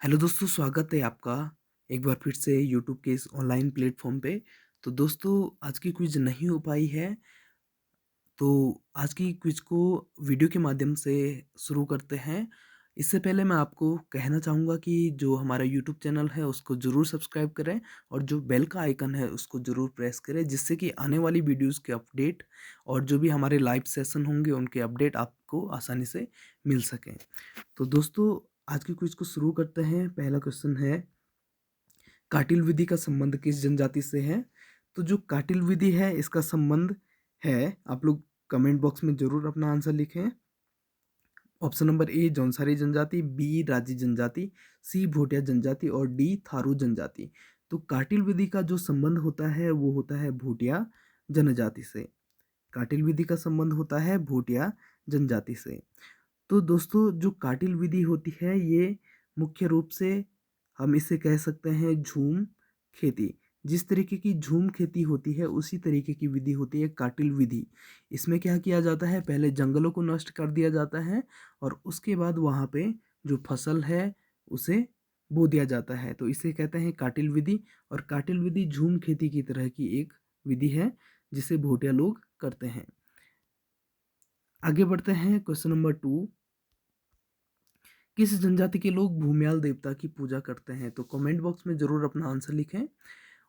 Hello दोस्तों, स्वागत है आपका एक बार फिर से यूट्यूब के इस ऑनलाइन प्लेटफॉर्म पे। तो दोस्तों, आज की क्विज नहीं हो पाई है, तो आज की क्विज को वीडियो के माध्यम से शुरू करते हैं। इससे पहले मैं आपको कहना चाहूँगा कि जो हमारा यूट्यूब चैनल है उसको ज़रूर सब्सक्राइब करें और जो बेल का आइकन है उसको ज़रूर प्रेस करें, जिससे कि आने वाली वीडियोज़ के अपडेट और जो भी हमारे लाइव सेशन होंगे उनके अपडेट आपको आसानी से मिल सकें। तो दोस्तों, आज की क्विज को शुरू करते हैं। पहला क्वेश्चन है, काटिल विधि का संबंध किस जनजाति से है? तो जो काटिल विधि है इसका संबंध है, आप लोग कमेंट बॉक्स में ज़रूर अपना आंसर लिखें। ऑप्शन नंबर ए जौनसारी जनजाति, बी राजी जनजाति, सी भोटिया जनजाति और डी थारू जनजाति। तो काटिल विधि का जो संबंध होता है वो होता है भोटिया जनजाति से। काटिल विधि का संबंध होता है भोटिया जनजाति से। तो दोस्तों, जो काटिल विधि होती है ये मुख्य रूप से हम इसे कह सकते हैं झूम खेती। जिस तरीके की झूम खेती होती है उसी तरीके की विधि होती है काटिल विधि। इसमें क्या किया जाता है, पहले जंगलों को नष्ट कर दिया जाता है और उसके बाद वहाँ पे जो फसल है उसे बो दिया जाता है, तो इसे कहते हैं काटिल विधि। और काटिल विधि झूम खेती की तरह की एक विधि है जिसे भोटिया लोग करते हैं। आगे बढ़ते हैं, क्वेश्चन नंबर 2। किस जनजाति के लोग भूमियाल देवता की पूजा करते हैं? तो कमेंट बॉक्स में जरूर अपना आंसर लिखें।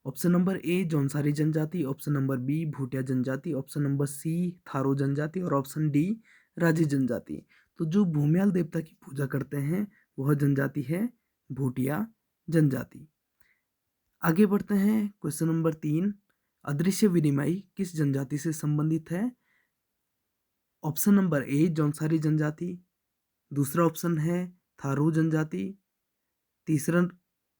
ऑप्शन नंबर ए जौनसारी जनजाति, ऑप्शन नंबर बी भूटिया जनजाति, ऑप्शन नंबर सी थारो जनजाति और ऑप्शन डी राजी जनजाति। तो जो भूमियाल देवता की पूजा करते हैं वह जनजाति है भूटिया जनजाति। आगे बढ़ते हैं, क्वेश्चन नंबर 3। अदृश्य विनिमय किस जनजाति से संबंधित है? ऑप्शन नंबर ए जौनसारी जनजाति, दूसरा ऑप्शन है थारू जनजाति, तीसरा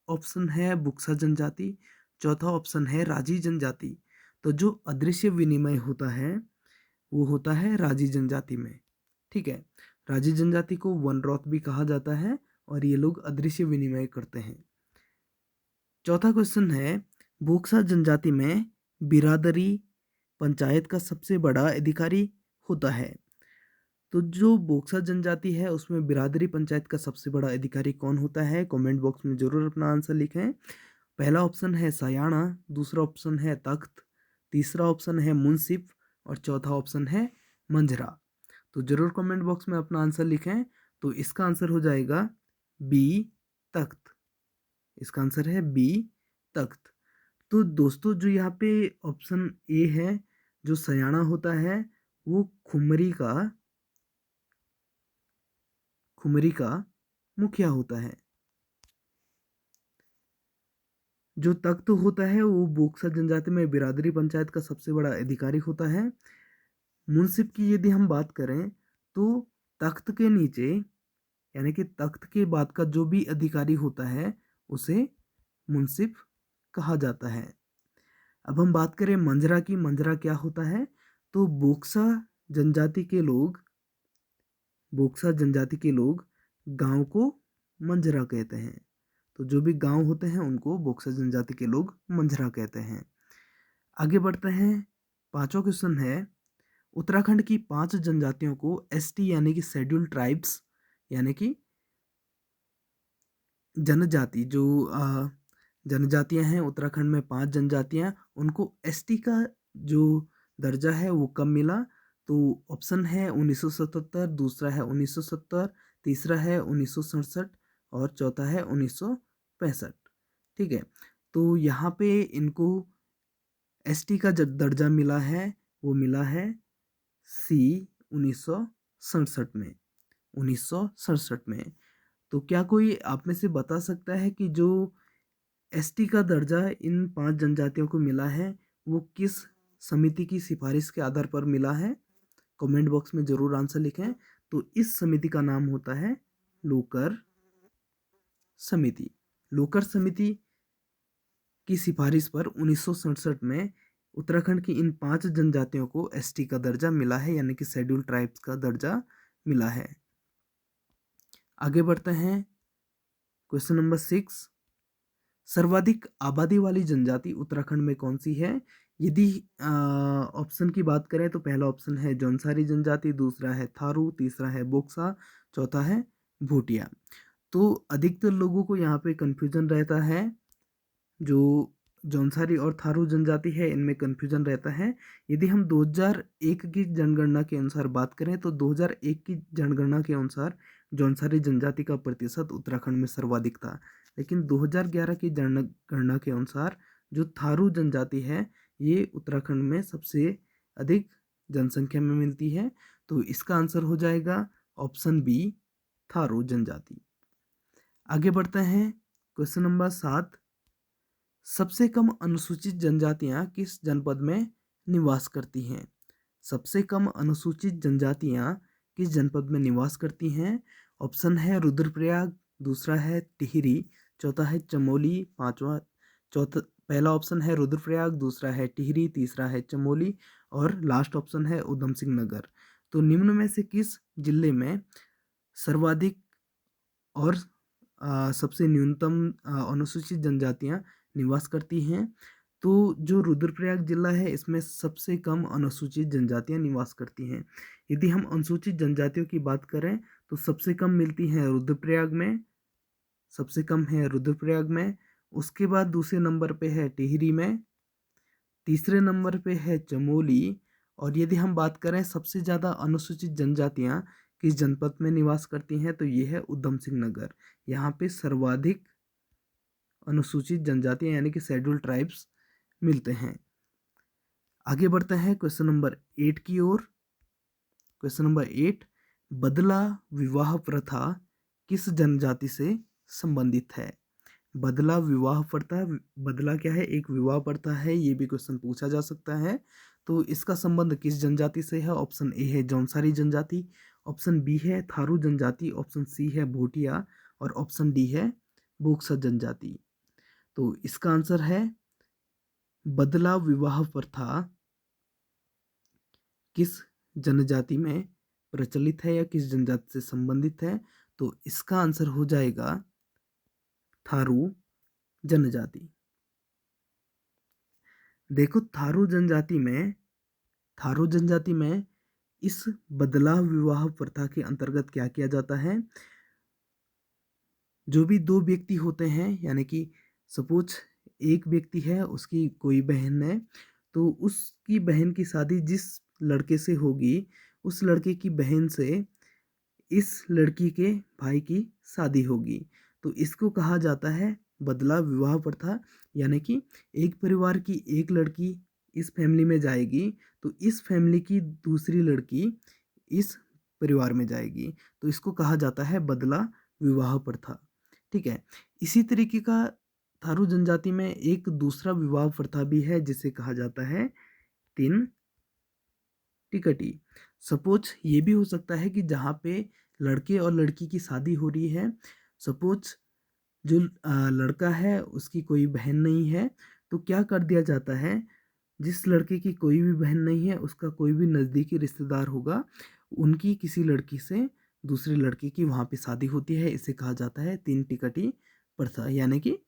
ऑप्शन है बुक्सा जनजाति, चौथा ऑप्शन है राजी जनजाति। तो जो अदृश्य विनिमय होता है वो होता है राजी जनजाति में। ठीक है, राजी जनजाति को वनरौत भी कहा जाता है और ये लोग अदृश्य विनिमय करते हैं। चौथा क्वेश्चन है, बुक्सा जनजाति में बिरादरी पंचायत का सबसे बड़ा अधिकारी होता है। तो जो बोक्सा जनजाति है उसमें बिरादरी पंचायत का सबसे बड़ा अधिकारी कौन होता है? कमेंट बॉक्स में जरूर अपना आंसर लिखें। पहला ऑप्शन है सयाना, दूसरा ऑप्शन है तख्त, तीसरा ऑप्शन है मुंसिफ और चौथा ऑप्शन है मंझरा। तो जरूर कमेंट बॉक्स में अपना आंसर लिखें। तो इसका आंसर हो जाएगा बी तख्त। इसका आंसर है बी तख्त। तो दोस्तों, जो यहाँ पे ऑप्शन ए है, जो सयाना होता है वो खुमरी का मुखिया होता है। जो तख्त होता है वो बोक्सा जनजाति में बिरादरी पंचायत का सबसे बड़ा अधिकारी होता है। मुंसिफ की यदि हम बात करें तो तख्त के नीचे यानी कि तख्त के बाद का जो भी अधिकारी होता है उसे मुंसिफ कहा जाता है। अब हम बात करें मंजरा की, मंजरा क्या होता है? तो जनजाति के लोग बोक्सा जनजाति के लोग गांव को मंजरा कहते हैं। तो जो भी गांव होते हैं उनको बोक्सा जनजाति के लोग मंझरा कहते हैं। आगे बढ़ते हैं, पांचवा क्वेश्चन है, उत्तराखंड की 5 जनजातियों को एसटी यानी कि शेड्यूल ट्राइब्स यानी कि जनजाति जो जनजातियां हैं उत्तराखंड में 5 जनजातियां, उनको एसटी का जो दर्जा है वो कब मिला? तो ऑप्शन है 1977, दूसरा है 1970, तीसरा है 1967 और चौथा है 1965। ठीक है, तो यहाँ पे इनको एसटी का जो दर्जा मिला है वो मिला है सी 1967 में। 1967 में। तो क्या कोई आप में से बता सकता है कि जो एसटी का दर्जा इन 5 जनजातियों को मिला है वो किस समिति की सिफारिश के आधार पर मिला है? कमेंट बॉक्स में जरूर आंसर लिखें। तो इस समिति का नाम होता है लोकर समिति। लोकर समिति की सिफारिश पर 1967 में उत्तराखंड की इन 5 जनजातियों को एसटी का दर्जा मिला है यानी कि शेड्यूल ट्राइब्स का दर्जा मिला है। आगे बढ़ते हैं, क्वेश्चन नंबर 6। सर्वाधिक आबादी वाली जनजाति उत्तराखंड में कौन सी है? यदि ऑप्शन की बात करें तो पहला ऑप्शन है जौनसारी जनजाति, दूसरा है थारू, तीसरा है बोक्सा, चौथा है भूटिया। तो अधिकतर लोगों को यहाँ पे कन्फ्यूजन रहता है, जो जौनसारी और थारू जनजाति है इनमें कन्फ्यूजन रहता है। यदि हम 2001 की जनगणना के अनुसार बात करें तो 2001 की जनगणना के अनुसार जौनसारी जनजाति का प्रतिशत उत्तराखंड में सर्वाधिक था, लेकिन 2011 की जनगणना के अनुसार जो थारू जनजाति है ये उत्तराखंड में सबसे अधिक जनसंख्या में मिलती है। तो इसका आंसर हो जाएगा ऑप्शन बी, थारू जनजाति। आगे बढ़ते हैं, क्वेश्चन नंबर 7। सबसे कम अनुसूचित जनजातियां किस जनपद में निवास करती हैं? सबसे कम अनुसूचित जनजातियां किस जनपद में निवास करती हैं? ऑप्शन है रुद्रप्रयाग, दूसरा है टिहरी, चौथा है चमोली, पांचवा चौथा पहला ऑप्शन है रुद्रप्रयाग, दूसरा है टिहरी, तीसरा है चमोली और लास्ट ऑप्शन है उधम सिंह नगर। तो निम्न में से किस जिले में सर्वाधिक और सबसे न्यूनतम अनुसूचित जनजातियां निवास करती हैं? तो जो रुद्रप्रयाग जिला है इसमें सबसे कम अनुसूचित जनजातियां निवास करती हैं। यदि हम अनुसूचित जनजातियों की बात करें तो सबसे कम मिलती हैं रुद्रप्रयाग में, सबसे कम है रुद्रप्रयाग में। उसके बाद दूसरे नंबर पे है टिहरी में, तीसरे नंबर पे है चमोली। और यदि हम बात करें सबसे ज़्यादा अनुसूचित जनजातियां किस जनपद में निवास करती हैं तो ये है उधम सिंह नगर। यहाँ पे सर्वाधिक अनुसूचित जनजातियां यानी कि शेड्यूल ट्राइब्स मिलते हैं। आगे बढ़ते हैं क्वेश्चन नंबर 8 की ओर। क्वेश्चन नंबर 8, बदला विवाह प्रथा किस जनजाति से संबंधित है? बदला विवाह प्रथा, बदला क्या है? एक विवाह प्रथा है, ये भी क्वेश्चन पूछा जा सकता है। तो इसका संबंध किस जनजाति से है? ऑप्शन ए है जौनसारी जनजाति, ऑप्शन बी है थारू जनजाति, ऑप्शन सी है भोटिया और ऑप्शन डी है बोक्सा जनजाति। तो इसका आंसर है बदला विवाह प्रथा किस जनजाति में प्रचलित है या किस जनजाति से संबंधित है? तो इसका आंसर हो जाएगा थारू जनजाति। देखो थारू जनजाति में इस बदलाव विवाह प्रथा के अंतर्गत क्या किया जाता है? जो भी दो व्यक्ति होते हैं, यानी कि सपोज एक व्यक्ति है उसकी कोई बहन है, तो उसकी बहन की शादी जिस लड़के से होगी उस लड़के की बहन से इस लड़की के भाई की शादी होगी। तो इसको कहा जाता है बदला विवाह प्रथा, यानी कि एक परिवार की एक लड़की इस फैमिली में जाएगी तो इस फैमिली की दूसरी लड़की इस परिवार में जाएगी, तो इसको कहा जाता है बदला विवाह प्रथा। ठीक है। इसी तरीके का थारू जनजाति में एक दूसरा विवाह प्रथा भी है जिसे कहा जाता है तीन टिकटी। सपोज ये भी हो सकता है कि जहाँ पे लड़के और लड़की की शादी हो रही है, सपोज जो लड़का है उसकी कोई बहन नहीं है, तो क्या कर दिया जाता है, जिस लड़के की कोई भी बहन नहीं है उसका कोई भी नज़दीकी रिश्तेदार होगा, उनकी किसी लड़की से दूसरे लड़के की वहाँ पे शादी होती है। इसे कहा जाता है तीन टिकटी प्रथा, यानी कि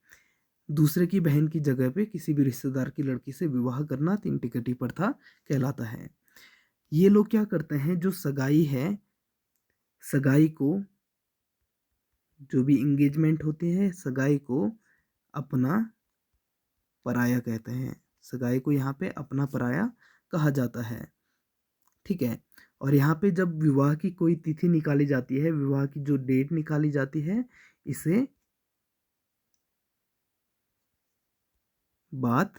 दूसरे की बहन की जगह पे किसी भी रिश्तेदार की लड़की से विवाह करना तीन टिकटी प्रथा कहलाता है। ये लोग क्या करते हैं, जो सगाई है, सगाई को, जो भी इंगेजमेंट होती है, सगाई को अपना पराया कहते हैं। सगाई को यहाँ पे अपना पराया कहा जाता है। ठीक है। और यहाँ पे जब विवाह की कोई तिथि निकाली जाती है, विवाह की जो डेट निकाली जाती है, इसे बात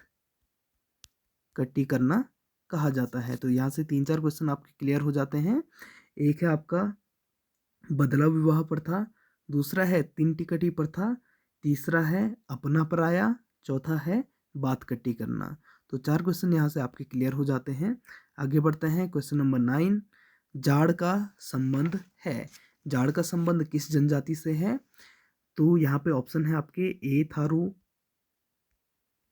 कट्टी करना कहा जाता है। तो यहाँ से 3-4 क्वेश्चन आपके क्लियर हो जाते हैं। एक है आपका बदला विवाह प्रथा, दूसरा है तीन टिकटी प्रथा, तीसरा है अपना पराया, चौथा है बात कट्टी करना। तो 4 क्वेश्चन यहाँ से आपके क्लियर हो जाते हैं। आगे बढ़ते हैं क्वेश्चन नंबर 9, जाड़ का संबंध है। जाड़ का संबंध किस जनजाति से है? तो यहाँ पे ऑप्शन है आपके ए थारू,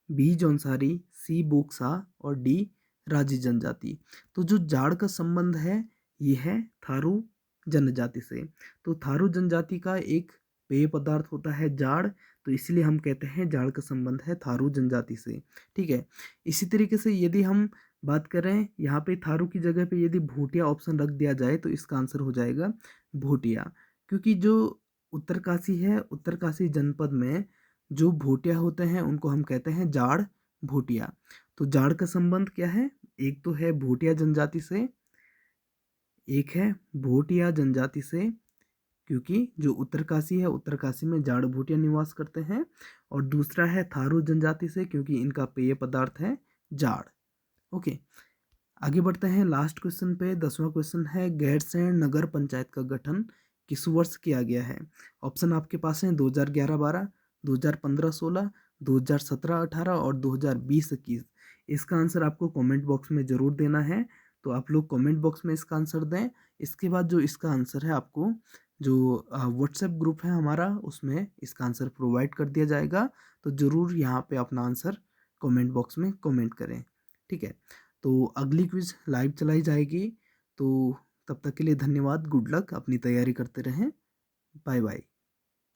बी जौनसारी, सी बोक्सा और डी राजी जनजाति। तो जो जाड़ का संबंध है ये है थारू जनजाति से। तो थारू जनजाति का एक पेय पदार्थ होता है जाड़, तो इसलिए हम कहते हैं जाड़ का संबंध है थारू जनजाति से। ठीक है। इसी तरीके से यदि हम बात करें यहाँ पे थारू की जगह पे यदि भोटिया ऑप्शन रख दिया जाए तो इसका आंसर हो जाएगा भोटिया, क्योंकि जो उत्तरकाशी है, उत्तरकाशी जनपद में जो भोटिया होते हैं उनको हम कहते हैं जाड़ भोटिया। तो जाड़ का संबंध क्या है? एक तो है भोटिया जनजाति से, एक है भोटिया जनजाति से, क्योंकि जो उत्तरकाशी है, उत्तरकाशी में जाड़ भोटिया निवास करते हैं। और दूसरा है थारू जनजाति से, क्योंकि इनका पेय पदार्थ है जाड़। ओके, आगे बढ़ते हैं लास्ट क्वेश्चन पे। 10वां क्वेश्चन है, गैरसैंण नगर पंचायत का गठन किस वर्ष किया गया है? ऑप्शन आपके पास हैं 2011-12, 2015-16, 2017-18 और 2020-21। इसका आंसर आपको कमेंट बॉक्स में ज़रूर देना है, तो आप लोग कमेंट बॉक्स में इसका आंसर दें। इसके बाद जो इसका आंसर है आपको जो व्हाट्सएप ग्रुप है हमारा, उसमें इसका आंसर प्रोवाइड कर दिया जाएगा। तो ज़रूर यहाँ पे अपना आंसर कमेंट बॉक्स में कमेंट करें, ठीक है। तो अगली क्विज लाइव चलाई जाएगी। तो तब तक के लिए धन्यवाद, गुड लक, अपनी तैयारी करते रहें, बाय बाय।